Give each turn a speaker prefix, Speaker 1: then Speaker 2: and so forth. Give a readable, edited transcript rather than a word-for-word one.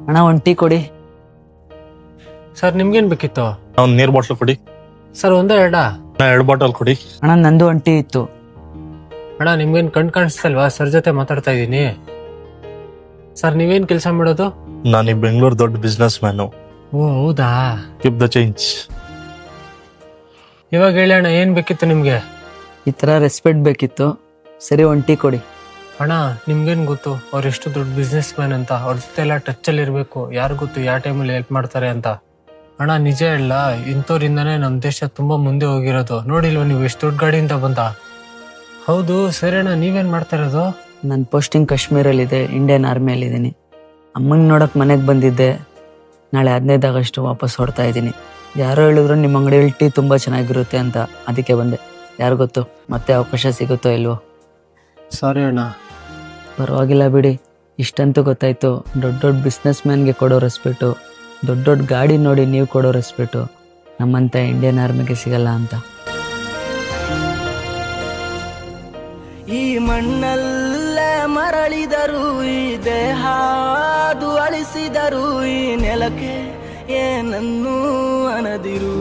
Speaker 1: ಅಣ್ಣ ಒಂದು ಟೀ ಕೊಡಿ.
Speaker 2: ಸರ್ ನಿಮ್ಗೇನ್ ಬೇಕಿತ್ತು?
Speaker 3: ಒಂದು ನೀರ್ ಬಾಟ್ಲ್ ಕೊಡಿ.
Speaker 2: ಸರ್ ಒಂದೇ ಎರಡಾ?
Speaker 3: 2 ಬಾಟಲ್ ಕೊಡಿ.
Speaker 1: ಅಣ್ಣ ನಂದು ಒಂದು ಟೀ ಇತ್ತು.
Speaker 2: ಅಣ್ಣ ನಿಮ್ಗೇನ್ ಕಾಣಿಸ್ತಲ್ವಾ? ಸರ್ ಜೊತೆ ಮಾತಾಡ್ತಾ ಇದ್ದೀನಿ. ಸರ್ ನೀವೇನ್ ಕೆಲಸ ಮಾಡೋದು?
Speaker 3: ನಾನು ಈ ಬೆಂಗಳೂರು ದೊಡ್ಡ ಬಿಸ್ನೆಸ್ ಮ್ಯಾನು.
Speaker 2: ಓ ಹೌದಾ?
Speaker 3: Keep the change.
Speaker 2: ಇವಾಗ ಹೇಳಿ ಅಣ್ಣ, ಏನ್ ಬೇಕಿತ್ತು ನಿಮ್ಗೆ?
Speaker 1: ಈ ಥರ ರೆಸ್ಪೆಕ್ಟ್ ಬೇಕಿತ್ತು. ಸರಿ ಒಂದು ಟೀ ಕೊಡಿ.
Speaker 2: ಅಣ್ಣ ನಿಮ್ಗೇನ್ ಗೊತ್ತು ಅವ್ರು ಎಷ್ಟು ದೊಡ್ಡ ಬಿಸ್ನೆಸ್ ಮ್ಯಾನ್ ಅಂತ? ಅವ್ರ ಜೊತೆ ಎಲ್ಲ ಟಚ್ ಅಲ್ಲಿ ಇರ್ಬೇಕು. ಯಾರು ಗೊತ್ತು ಯಾವ ಟೈಮಲ್ಲಿ ಹೆಲ್ಪ್ ಮಾಡ್ತಾರೆ ಅಂತ. ಅಣ್ಣ ನಿಜ ಹೇಳ, ಇಂಥವ್ರಿಂದಾನೇ ನಮ್ ದೇಶ ತುಂಬಾ ಮುಂದೆ ಹೋಗಿರೋದು. ನೋಡಿಲ್ವ ನೀವು ಎಷ್ಟು ದೊಡ್ಡ ಗಾಡಿಯಿಂದ ಬಂದ? ಹೌದು ಸರಿ ಅಣ್ಣ, ನೀವೇನ್ ಮಾಡ್ತಾ ಇರೋದು?
Speaker 1: ನನ್ನ ಪೋಸ್ಟಿಂಗ್ ಕಾಶ್ಮೀರಲ್ಲಿದೆ, ಇಂಡಿಯನ್ ಆರ್ಮಿಯಲ್ಲಿದ್ದೀನಿ. ಅಮ್ಮಂಗೆ ನೋಡೋಕೆ ಮನೆಗೆ ಬಂದಿದ್ದೆ. ನಾಳೆ 15 ಆಗಸ್ಟ್ ವಾಪಸ್ ಹೊಡ್ತಾ ಇದ್ದೀನಿ. ಯಾರೋ ಹೇಳಿದ್ರು ನಿಮ್ಮ ಅಂಗಡಿಯಲ್ಲಿ ಟೀ ತುಂಬ ಚೆನ್ನಾಗಿರುತ್ತೆ ಅಂತ, ಅದಕ್ಕೆ ಬಂದೆ. ಯಾರು ಗೊತ್ತು ಮತ್ತೆ ಅವಕಾಶ ಸಿಗುತ್ತೋ ಇಲ್ವೋ.
Speaker 2: ಸಾರಿ ಅಣ್ಣ.
Speaker 1: ಪರವಾಗಿಲ್ಲ ಬಿಡಿ. ಇಷ್ಟಂತೂ ಗೊತ್ತಾಯ್ತು, ದೊಡ್ಡ ದೊಡ್ಡ ಬಿಸ್ನೆಸ್ ಮ್ಯಾನ್ಗೆ ಕೊಡೋ ರೆಸ್ಪೆಕ್ಟು, ದೊಡ್ಡ ದೊಡ್ಡ ಗಾಡಿ ನೋಡಿ ನೀವು ಕೊಡೋ ರೆಸ್ಪೆಕ್ಟು ನಮ್ಮಂಥ ಇಂಡಿಯನ್ ಆರ್ಮಿಗೆ ಸಿಗಲ್ಲ ಅಂತ.
Speaker 4: ಈ ಮಣ್ಣಲ್ಲೇ ಮರಳಿದರು, ಈ ದೇಹ ಅಳಿಸಿದರು, ಈ ನೆಲಕ್ಕೆ ಏನನ್ನೂ ಅನದಿರು.